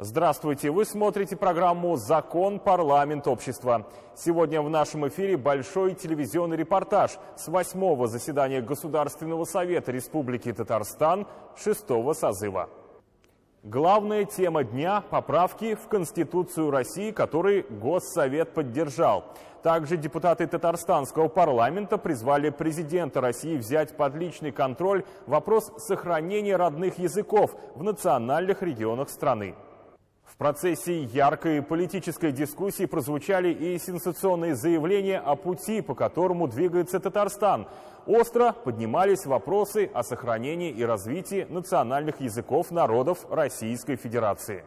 Здравствуйте! Вы смотрите программу «Закон, парламент, общество». Сегодня в нашем эфире большой телевизионный репортаж с 8-го заседания Государственного совета Республики Татарстан 6-го созыва. Главная тема дня – поправки в Конституцию России, которые Госсовет поддержал. Также депутаты татарстанского парламента призвали президента России взять под личный контроль вопрос сохранения родных языков в национальных регионах страны. В процессе яркой политической дискуссии прозвучали и сенсационные заявления о пути, по которому двигается Татарстан. Остро поднимались вопросы о сохранении и развитии национальных языков народов Российской Федерации.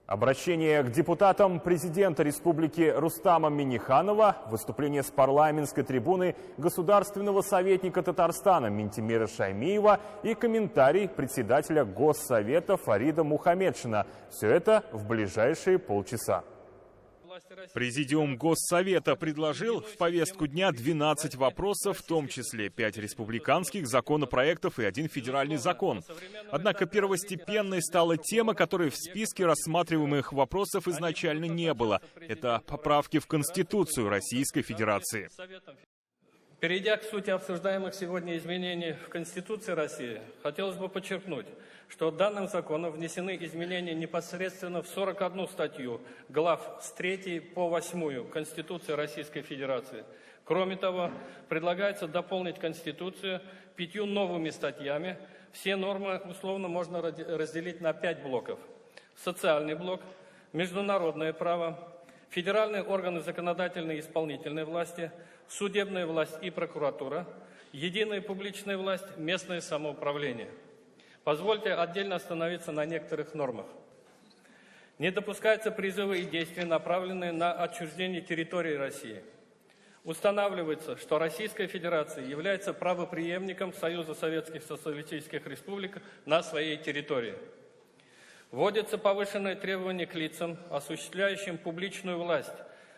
Обращение к депутатам президента Республики Рустама Минниханова, выступление с парламентской трибуны государственного советника Татарстана Минтимира Шаймиева и комментарий председателя Госсовета Фарида Мухамедшина. Все это в ближайшие полчаса. Президиум Госсовета предложил в повестку дня 12 вопросов, в том числе 5 республиканских законопроектов и 1 федеральный закон. Однако первостепенной стала тема, которой в списке рассматриваемых вопросов изначально не было. Это поправки в Конституцию Российской Федерации. Перейдя к сути обсуждаемых сегодня изменений в Конституции России, хотелось бы подчеркнуть, что данным законом внесены изменения непосредственно в 41 статью глав с 3 по 8 Конституции Российской Федерации. Кроме того, предлагается дополнить Конституцию 5 новыми статьями. Все нормы условно можно разделить на 5 блоков. Социальный блок, международное право, федеральные органы законодательной и исполнительной власти, судебная власть и прокуратура, единая публичная власть, местное самоуправление. Позвольте отдельно остановиться на некоторых нормах. Не допускаются призывы и действия, направленные на отчуждение территории России. Устанавливается, что Российская Федерация является правопреемником Союза Советских Социалистических Республик на своей территории. Вводятся повышенные требования к лицам, осуществляющим публичную власть,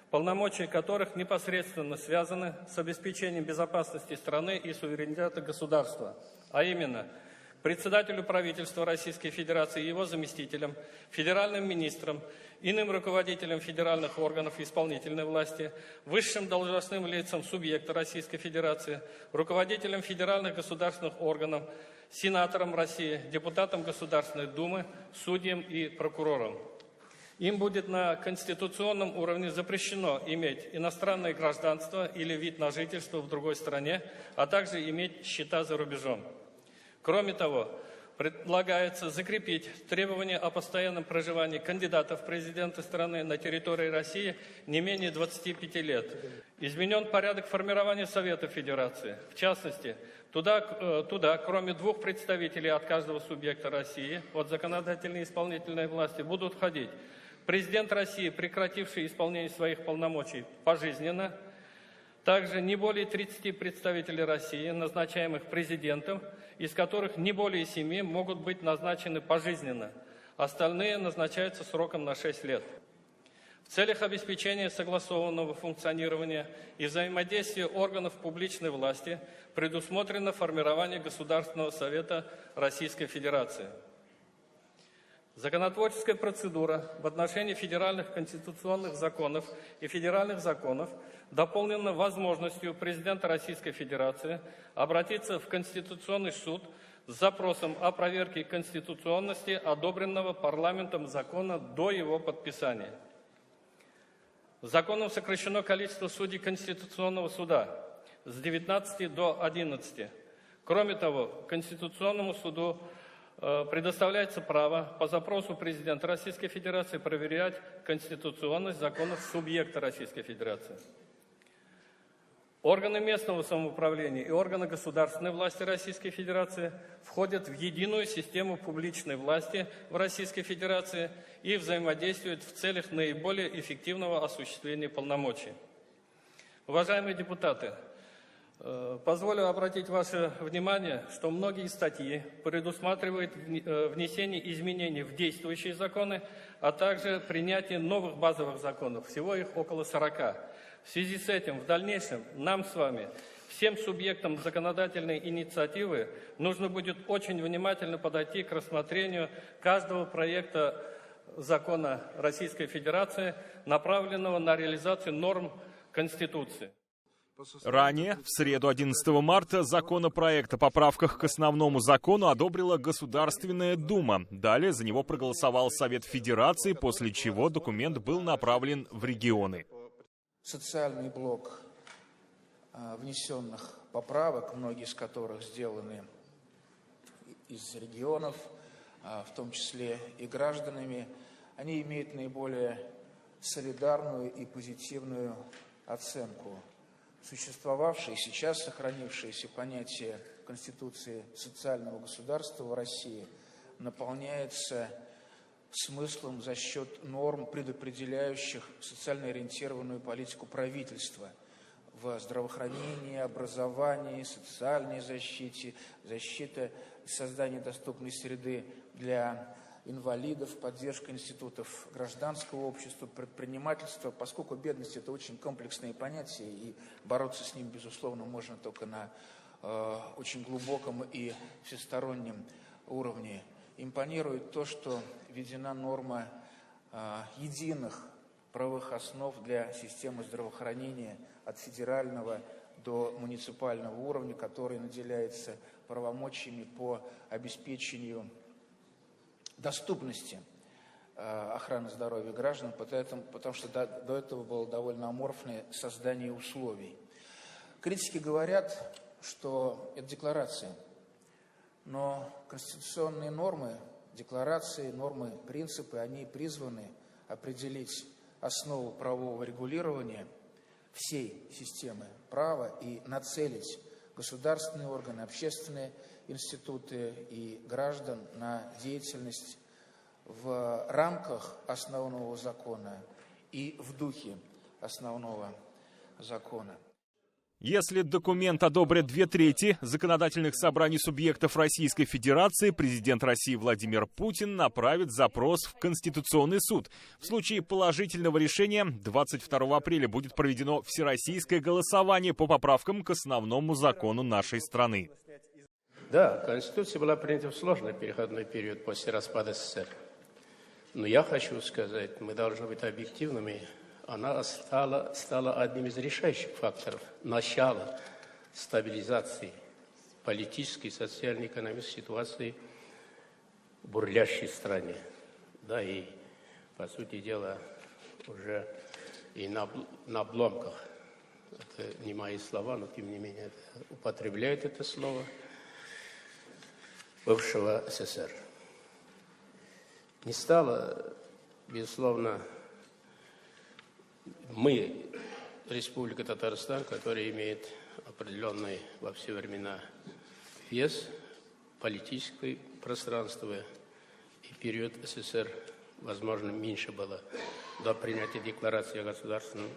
полномочия которых непосредственно связаны с обеспечением безопасности страны и суверенитета государства, а именно председателю правительства Российской Федерации и его заместителям, федеральным министрам, иным руководителям федеральных органов исполнительной власти, высшим должностным лицам субъекта Российской Федерации, руководителям федеральных государственных органов, сенаторам России, депутатам Государственной Думы, судьям и прокурорам. Им будет на конституционном уровне запрещено иметь иностранное гражданство или вид на жительство в другой стране, а также иметь счета за рубежом. Кроме того, предлагается закрепить требования о постоянном проживании кандидатов в президенты страны на территории России не менее 25 лет. Изменен порядок формирования Совета Федерации. В частности, туда, кроме 2 представителей от каждого субъекта России, от законодательной и исполнительной власти, будут входить президент России, прекративший исполнение своих полномочий пожизненно, также не более 30 представителей России, назначаемых президентом, из которых не более 7 могут быть назначены пожизненно. Остальные назначаются сроком на 6 лет. В целях обеспечения согласованного функционирования и взаимодействия органов публичной власти предусмотрено формирование Государственного совета Российской Федерации. Законотворческая процедура в отношении федеральных конституционных законов и федеральных законов дополнена возможностью президента Российской Федерации обратиться в Конституционный суд с запросом о проверке конституционности одобренного парламентом закона до его подписания. Законом сокращено количество судей Конституционного суда с 19 до 11. Кроме того, Конституционному суду предоставляется право по запросу президента Российской Федерации проверять конституционность законов субъекта Российской Федерации. Органы местного самоуправления и органы государственной власти Российской Федерации входят в единую систему публичной власти в Российской Федерации и взаимодействуют в целях наиболее эффективного осуществления полномочий. Уважаемые депутаты, позволю обратить ваше внимание, что многие статьи предусматривают внесение изменений в действующие законы, а также принятие новых базовых законов. Всего их около 40. В связи с этим в дальнейшем нам с вами, всем субъектам законодательной инициативы, нужно будет очень внимательно подойти к рассмотрению каждого проекта закона Российской Федерации, направленного на реализацию норм Конституции. Ранее, в среду 11 марта, законопроект о поправках к основному закону одобрила Государственная Дума. Далее за него проголосовал Совет Федерации, после чего документ был направлен в регионы. Социальный блок внесенных поправок, многие из которых сделаны из регионов, в том числе и гражданами, они имеют наиболее солидарную и позитивную оценку. Существовавшее и сейчас сохранившееся понятие Конституции социального государства в России наполняется смыслом за счет норм, предопределяющих социально ориентированную политику правительства в здравоохранении, образовании, социальной защите, защите создания доступной среды для инвалидов, поддержка институтов гражданского общества, предпринимательства, поскольку бедность – это очень комплексные понятия, и бороться с ним, безусловно, можно только на очень глубоком и всестороннем уровне. Импонирует то, что введена норма единых правовых основ для системы здравоохранения от федерального до муниципального уровня, который наделяется правомочиями по обеспечению доступности охраны здоровья граждан, потому что до этого было довольно аморфное создание условий. Критики говорят, что это декларация, но конституционные нормы, декларации, нормы, принципы, они призваны определить основу правового регулирования всей системы права и нацелить государственные органы, общественные институты и граждан на деятельность в рамках основного закона и в духе основного закона. Если документ одобрят 2/3 законодательных собраний субъектов Российской Федерации, президент России Владимир Путин направит запрос в Конституционный суд. В случае положительного решения 22 апреля будет проведено всероссийское голосование по поправкам к основному закону нашей страны. Да, Конституция была принята в сложный переходной период после распада СССР. Но я хочу сказать, мы должны быть объективными. Она стала одним из решающих факторов начала стабилизации политической, социальной, экономической ситуации в бурлящей стране. Да, и, по сути дела, уже и на обломках, это не мои слова, но тем не менее употребляют это слово, бывшего СССР. Не стало, безусловно, мы, Республика Татарстан, которая имеет определенный во все времена вес, политическое пространство, и период СССР, возможно, меньше было до принятия декларации о государственном,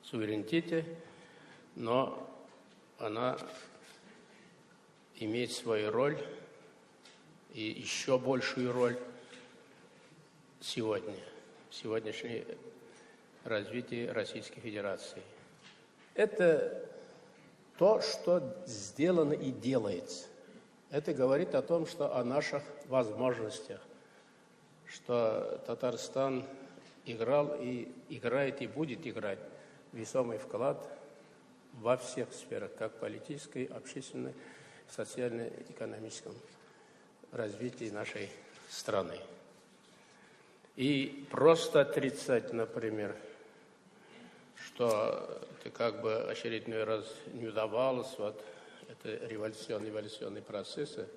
суверенитете, но она имеет свою роль и еще большую роль сегодняшнее развитие Российской Федерации. Это то, что сделано и делается. Это говорит о том, что о наших возможностях, что Татарстан играл и играет и будет играть весомый вклад во всех сферах, как политической, общественной, социально-экономическом развитии нашей страны. И просто отрицать, например, что это как бы очередной раз не удавалось, вот это революционные процессы,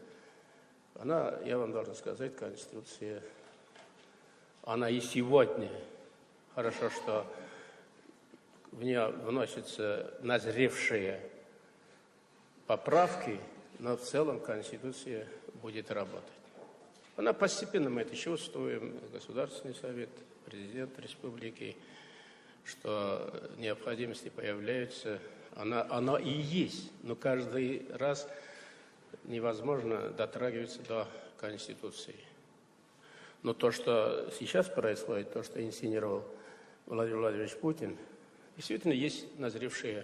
я вам должен сказать, Конституция, она и сегодня, хорошо, что в нее вносятся назревшие поправки, но в целом Конституция будет работать. Она постепенно, мы это чувствуем, Государственный совет, президент республики, что необходимости появляются. Она и есть, но каждый раз невозможно дотрагиваться до Конституции. Но то, что сейчас происходит, то, что инсценировал Владимир Владимирович Путин, действительно есть назревшая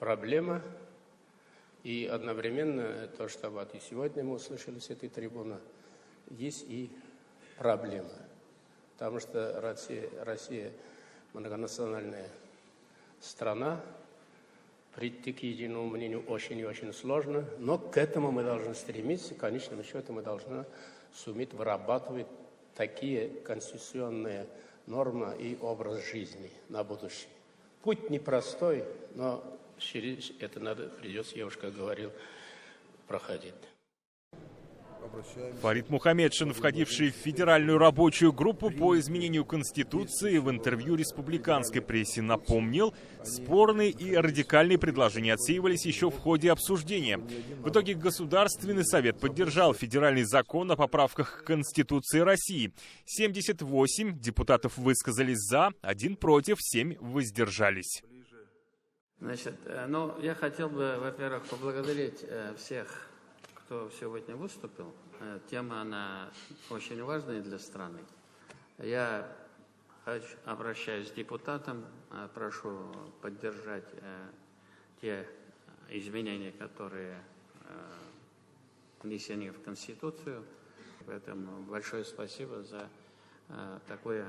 проблема, И одновременно то, что вот и сегодня мы услышали с этой трибуны, есть и проблема. Потому что Россия многонациональная страна, прийти к единому мнению очень и очень сложно, но к этому мы должны стремиться, в конечном счете мы должны суметь вырабатывать такие конституционные нормы и образ жизни на будущее. Путь непростой, но через это придется, я уж как говорил, проходить. Фарид Мухаммедшин, входивший в федеральную рабочую группу по изменению Конституции, в интервью республиканской прессе напомнил, спорные и радикальные предложения отсеивались еще в ходе обсуждения. В итоге Государственный совет поддержал федеральный закон о поправках к Конституции России. 78 депутатов высказались за, 1 против, 7 воздержались. Значит, я хотел бы, во-первых, поблагодарить всех, кто сегодня выступил. Тема, она очень важная для страны. Я обращаюсь к депутатам, прошу поддержать те изменения, которые внесены в Конституцию. Поэтому большое спасибо за такое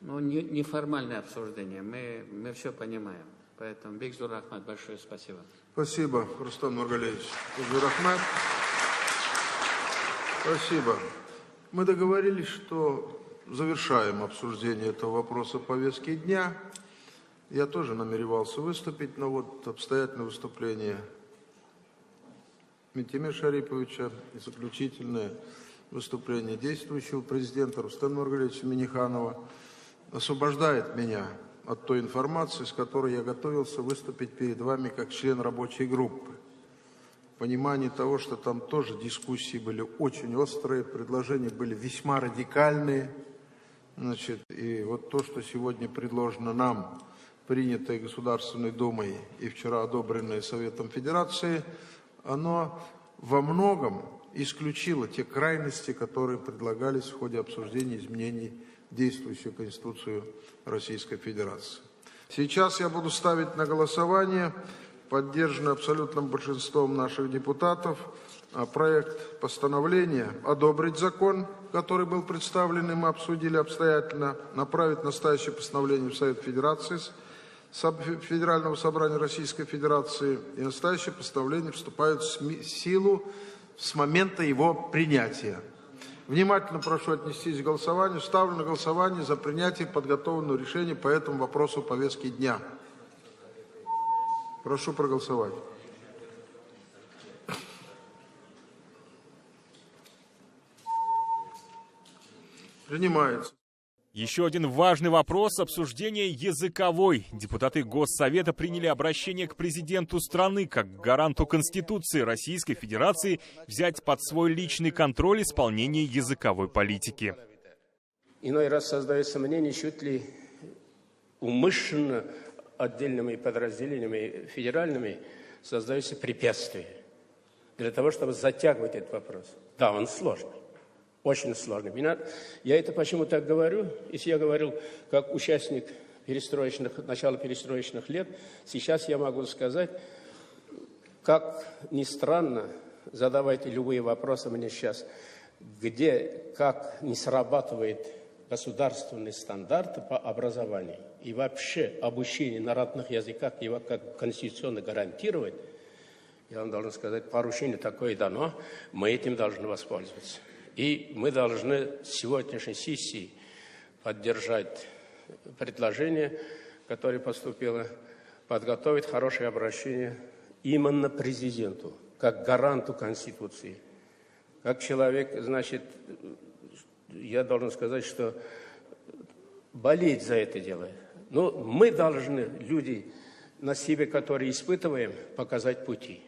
неформальное обсуждение. Мы все понимаем. Поэтому Бигзур Рахмат, большое спасибо. Спасибо, Рустам Нургалиевич. Бигзур Рахмат. Спасибо. Мы договорились, что завершаем обсуждение этого вопроса повестки дня. Я тоже намеревался выступить, но вот обстоятельное выступление Ментимира Шариповича и заключительное выступление действующего президента Рустама Нургалиевича Минниханова освобождает меня от той информации, с которой я готовился выступить перед вами как член рабочей группы. Понимание того, что там тоже дискуссии были очень острые, предложения были весьма радикальные. И вот то, что сегодня предложено нам, принятое Государственной Думой и вчера одобренное Советом Федерации, оно во многом исключило те крайности, которые предлагались в ходе обсуждения изменений в действующую Конституцию Российской Федерации. Сейчас я буду ставить на голосование, поддержанный абсолютным большинством наших депутатов, проект постановления одобрить закон, который был представлен, и мы обсудили обстоятельно, направить настоящее постановление в Совет Федерации, Федерального собрания Российской Федерации, и настоящее постановление вступает в силу с момента его принятия. Внимательно прошу отнестись к голосованию. Ставлю на голосование за принятие подготовленного решения по этому вопросу повестки дня. Прошу проголосовать. Принимается. Еще один важный вопрос – обсуждение языковой. Депутаты Госсовета приняли обращение к президенту страны как к гаранту Конституции Российской Федерации взять под свой личный контроль исполнение языковой политики. Иной раз создается мнение, чуть ли умышленно отдельными подразделениями федеральными создаются препятствия для того, чтобы затягивать этот вопрос. Да, он сложный. Очень сложно. Я это почему так говорю? Если я говорил как участник начала перестроечных лет, сейчас я могу сказать, как ни странно, задавайте любые вопросы мне сейчас, как не срабатывает государственный стандарт по образованию и вообще обучение на родных языках, его как конституционно гарантировать, я вам должен сказать, поручение такое дано, мы этим должны воспользоваться. И мы должны с сегодняшней сессии поддержать предложение, которое поступило, подготовить хорошее обращение именно президенту, как гаранту Конституции. Как человек, я должен сказать, что болеть за это дело. Но мы должны, люди на себе, которые испытываем, показать пути.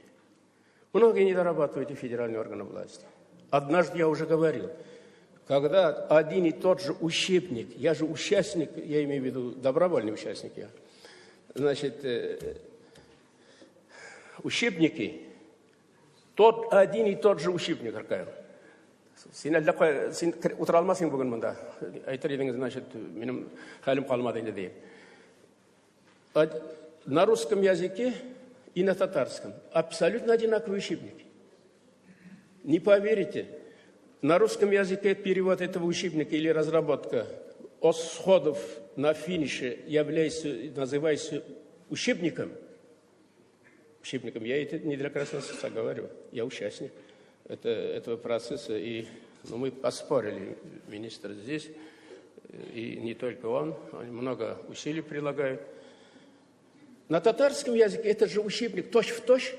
Многие не дорабатывают и федеральные органы власти. Однажды я уже говорил, когда один и тот же учебник, я же участник, я имею в виду добровольный участник, учебники, один и тот же учебник, на русском языке и на татарском абсолютно одинаковые учебники. Не поверите, на русском языке перевод этого учебника или разработка от сходов на финише называется учебником. Я это не для красного словца говорю, я участник этого процесса. И мы поспорили, министр здесь, и не только он, они много усилий прилагают. На татарском языке этот же учебник точь-в-точь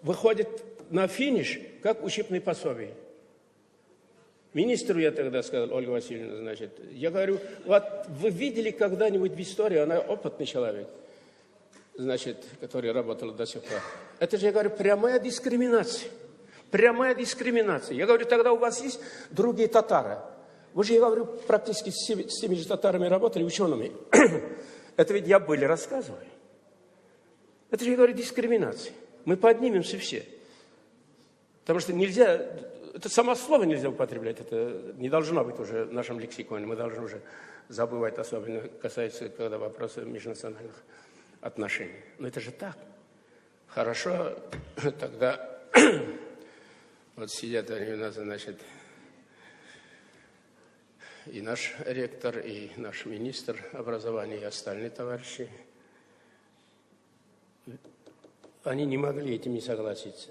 выходит на финиш, как учебное пособие. Министру я тогда сказал, Ольга Васильевна, значит, я говорю, вот вы видели когда-нибудь в истории, она опытный человек, значит, который работал до сих пор. Это же, я говорю, прямая дискриминация. Прямая дискриминация. Я говорю, тогда у вас есть другие татары. Вы же, я говорю, практически с теми же татарами работали, учеными. Это ведь я были, рассказываю. Это же, я говорю, дискриминация. Мы поднимемся все. Потому что нельзя, это само слово нельзя употреблять, это не должно быть уже в нашем лексиконе. Мы должны уже забывать, особенно касается, когда вопросы межнациональных отношений. Но это же так. Хорошо, тогда вот сидят они у нас, значит, и наш ректор, и наш министр образования, и остальные товарищи. Они не могли этим не согласиться.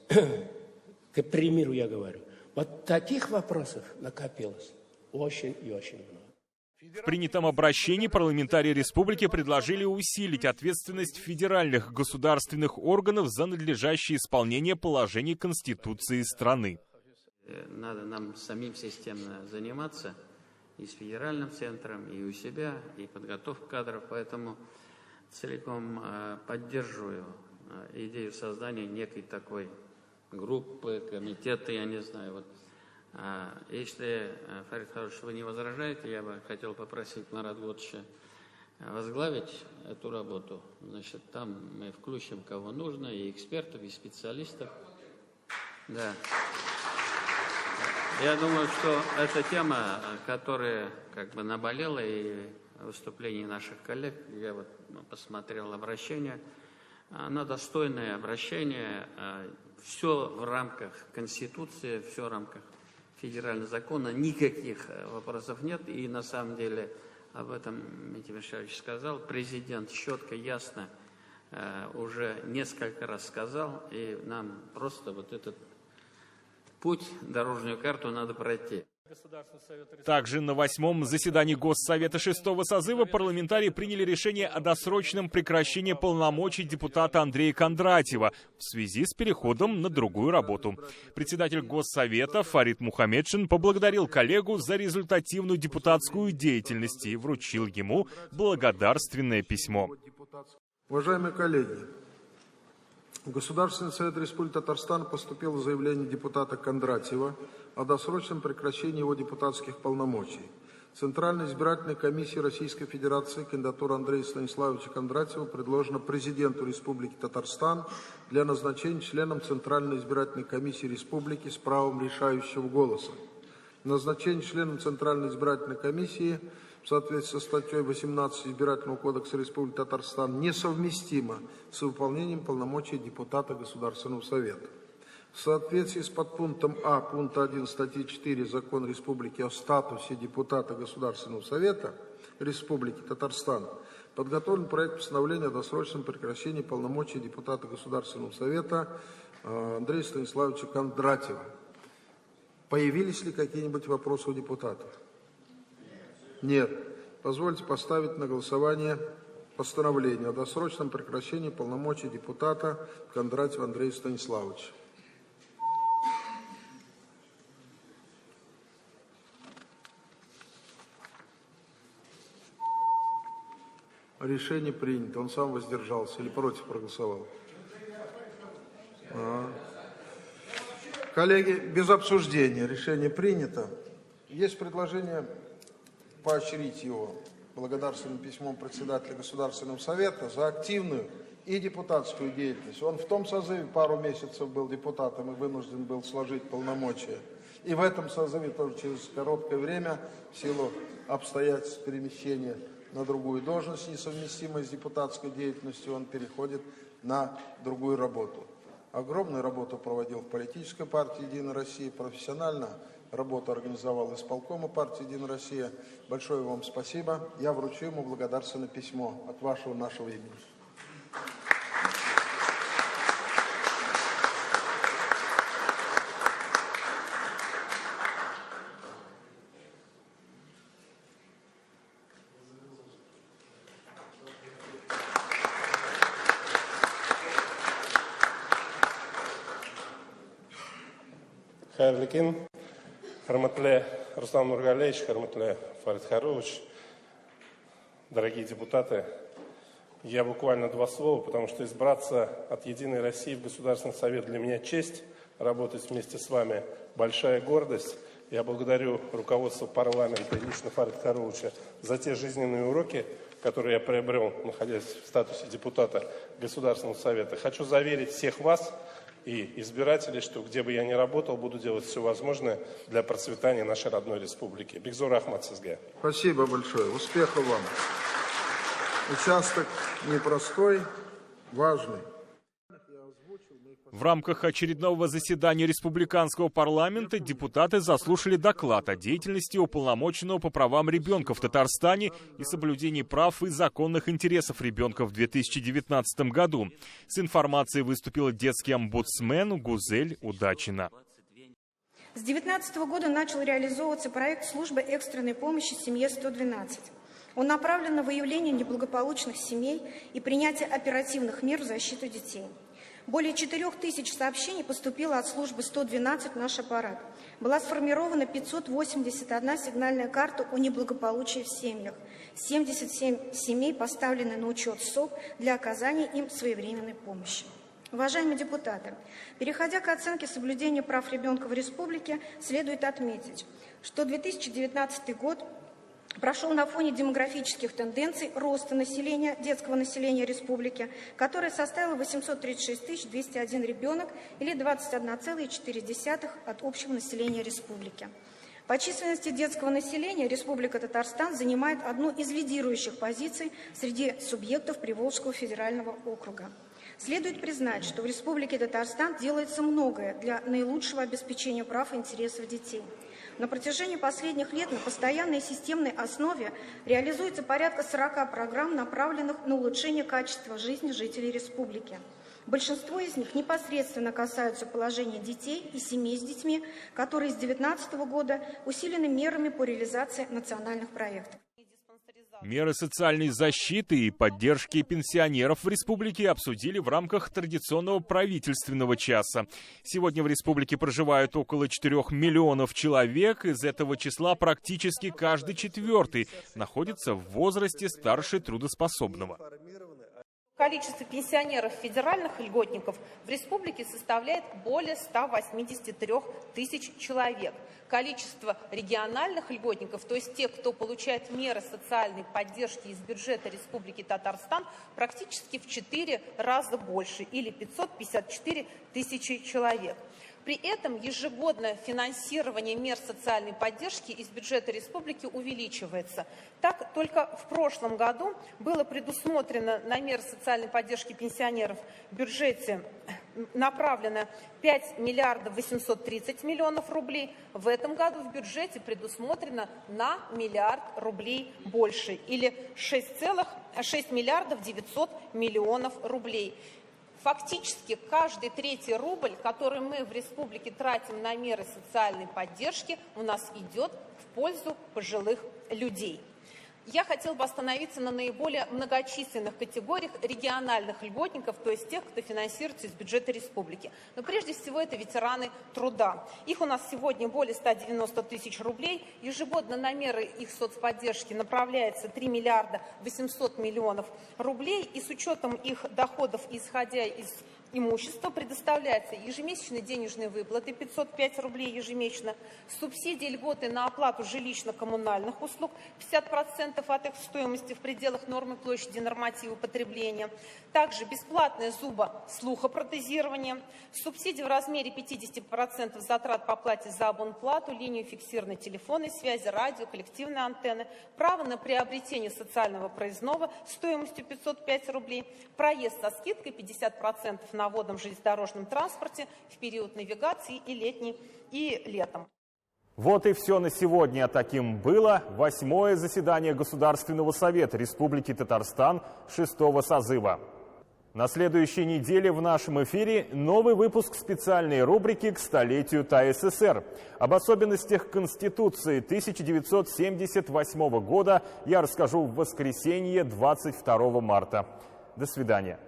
К примеру, я говорю, вот таких вопросов накопилось очень и очень много. В принятом обращении парламентарии республики предложили усилить ответственность федеральных государственных органов за надлежащее исполнение положений Конституции страны. Надо нам самим системно заниматься и с федеральным центром, и у себя, и подготовка кадров, поэтому целиком поддерживаю идею создания некой такой группы, комитета, я не знаю. Вот. Если, Фарид Харович, вы не возражаете, я бы хотел попросить Марата Готовича возглавить эту работу. Значит, там мы включим кого нужно, и экспертов, и специалистов. Да. Я думаю, что эта тема, которая как бы наболела, и выступление наших коллег, я вот посмотрел обращение, она достойное обращение, все в рамках Конституции, все в рамках федерального закона, никаких вопросов нет. И на самом деле об этом Дмитрий Михайлович сказал, президент четко, ясно уже несколько раз сказал, и нам просто вот этот путь, дорожную карту надо пройти. Также на 8-м заседании Госсовета 6-го созыва парламентарии приняли решение о досрочном прекращении полномочий депутата Андрея Кондратьева в связи с переходом на другую работу. Председатель Госсовета Фарид Мухамедшин поблагодарил коллегу за результативную депутатскую деятельность и вручил ему благодарственное письмо. Уважаемые коллеги, в Государственный совет Республики Татарстан поступило заявление депутата Кондратьева о досрочном прекращении его депутатских полномочий. Центральной избирательной комиссии Российской Федерации кандидатура Андрея Станиславовича Кондратьева предложена президенту Республики Татарстан для назначения членом Центральной избирательной комиссии Республики с правом решающего голоса. Назначение членом Центральной избирательной комиссии в соответствии со статьей 18 Избирательного кодекса Республики Татарстан несовместимо с выполнением полномочий депутата Государственного совета. В соответствии с подпунктом А пункта 1 статьи 4 Закона Республики о статусе депутата Государственного совета Республики Татарстан подготовлен проект постановления о досрочном прекращении полномочий депутата Государственного совета Андрея Станиславовича Кондратьева. Появились ли какие-нибудь вопросы у депутатов? Нет. Позвольте поставить на голосование постановление о досрочном прекращении полномочий депутата Кондратьева Андрея Станиславовича. Решение принято. Он сам воздержался или против проголосовал? Коллеги, без обсуждения решение принято. Есть предложение поощрить его благодарственным письмом председателя Государственного совета за активную и депутатскую деятельность. Он в том созыве пару месяцев был депутатом и вынужден был сложить полномочия. И в этом созыве тоже через короткое время, в силу обстоятельств перемещения на другую должность, несовместимой с депутатской деятельностью, он переходит на другую работу. Огромную работу проводил в политической партии «Единая Россия», профессионально работу организовал исполкома партии «Единая Россия». Большое вам спасибо. Я вручу ему благодарственное письмо от вашего нашего имени. Xayrli kun, hurmatli Ruslan Nurgaliyevich, hurmatli Farid Karovich, дорогие депутаты. Я буквально два слова, потому что избраться от «Единой России» в Государственный совет для меня честь, работать вместе с вами большая гордость. Я благодарю руководство парламента и лично Фарида Каровича за те жизненные уроки, которые я приобрел, находясь в статусе депутата Государственного совета. Хочу заверить всех вас и избирателей, что где бы я ни работал, буду делать все возможное для процветания нашей родной республики. Бигзор Ахмад Сизге. Спасибо большое. Успехов вам. Участок непростой, важный. В рамках очередного заседания республиканского парламента депутаты заслушали доклад о деятельности уполномоченного по правам ребенка в Татарстане и соблюдении прав и законных интересов ребенка в 2019 году. С информацией выступила детский омбудсмен Гузель Удачина. С 2019 года начал реализовываться проект службы экстренной помощи семье 112. Он направлен на выявление неблагополучных семей и принятие оперативных мер в защиту детей. Более 4000 сообщений поступило от службы 112 в наш аппарат. Была сформирована 581 сигнальная карта о неблагополучии в семьях. 77 семей поставлены на учет СОП для оказания им своевременной помощи. Уважаемые депутаты, переходя к оценке соблюдения прав ребенка в республике, следует отметить, что 2019 год прошел на фоне демографических тенденций роста населения, детского населения республики, которое составило 836 201 ребенок или 21,4% от общего населения республики. По численности детского населения Республика Татарстан занимает одну из лидирующих позиций среди субъектов Приволжского федерального округа. Следует признать, что в Республике Татарстан делается многое для наилучшего обеспечения прав и интересов детей. На протяжении последних лет на постоянной и системной основе реализуется порядка 40 программ, направленных на улучшение качества жизни жителей республики. Большинство из них непосредственно касаются положения детей и семей с детьми, которые с 2019 года усилены мерами по реализации национальных проектов. Меры социальной защиты и поддержки пенсионеров в республике обсудили в рамках традиционного правительственного часа. Сегодня в республике проживают около 4 миллионов человек. Из этого числа практически каждый четвертый находится в возрасте старше трудоспособного. Количество пенсионеров федеральных льготников в республике составляет более 183 тысяч человек. Количество региональных льготников, то есть тех, кто получает меры социальной поддержки из бюджета Республики Татарстан, практически в 4 раза больше, или 554 тысячи человек. При этом ежегодное финансирование мер социальной поддержки из бюджета республики увеличивается. Так, только в прошлом году было предусмотрено на меры социальной поддержки пенсионеров в бюджете направлено 5 миллиардов 830 миллионов рублей. В этом году в бюджете предусмотрено на миллиард рублей больше, или 6 миллиардов 900 миллионов рублей. Фактически каждый третий рубль, который мы в республике тратим на меры социальной поддержки, у нас идет в пользу пожилых людей. Я хотела бы остановиться на наиболее многочисленных категориях региональных льготников, то есть тех, кто финансируется из бюджета республики. Но прежде всего это ветераны труда. Их у нас сегодня более 190 тысяч рублей. Ежегодно на меры их соцподдержки направляется 3 миллиарда 800 миллионов рублей. И с учетом их доходов, исходя из имущества предоставляется ежемесячные денежные выплаты 505 рублей ежемесячно, субсидии, льготы на оплату жилищно-коммунальных услуг 50% от их стоимости в пределах нормы площади норматива потребления, также бесплатное зубо-слухопротезирование, субсидии в размере 50% затрат по оплате за абонплату, линию фиксированной телефонной связи, радио, коллективные антенны, право на приобретение социального проездного стоимостью 505 рублей, проезд со скидкой 50% на водном железнодорожном транспорте в период навигации и летом. Вот и все на сегодня. Таким было 8-е заседание Государственного совета Республики Татарстан 6-го созыва. На следующей неделе в нашем эфире новый выпуск специальной рубрики «К столетию ТАССР». Об особенностях Конституции 1978 года я расскажу в воскресенье 22 марта. До свидания.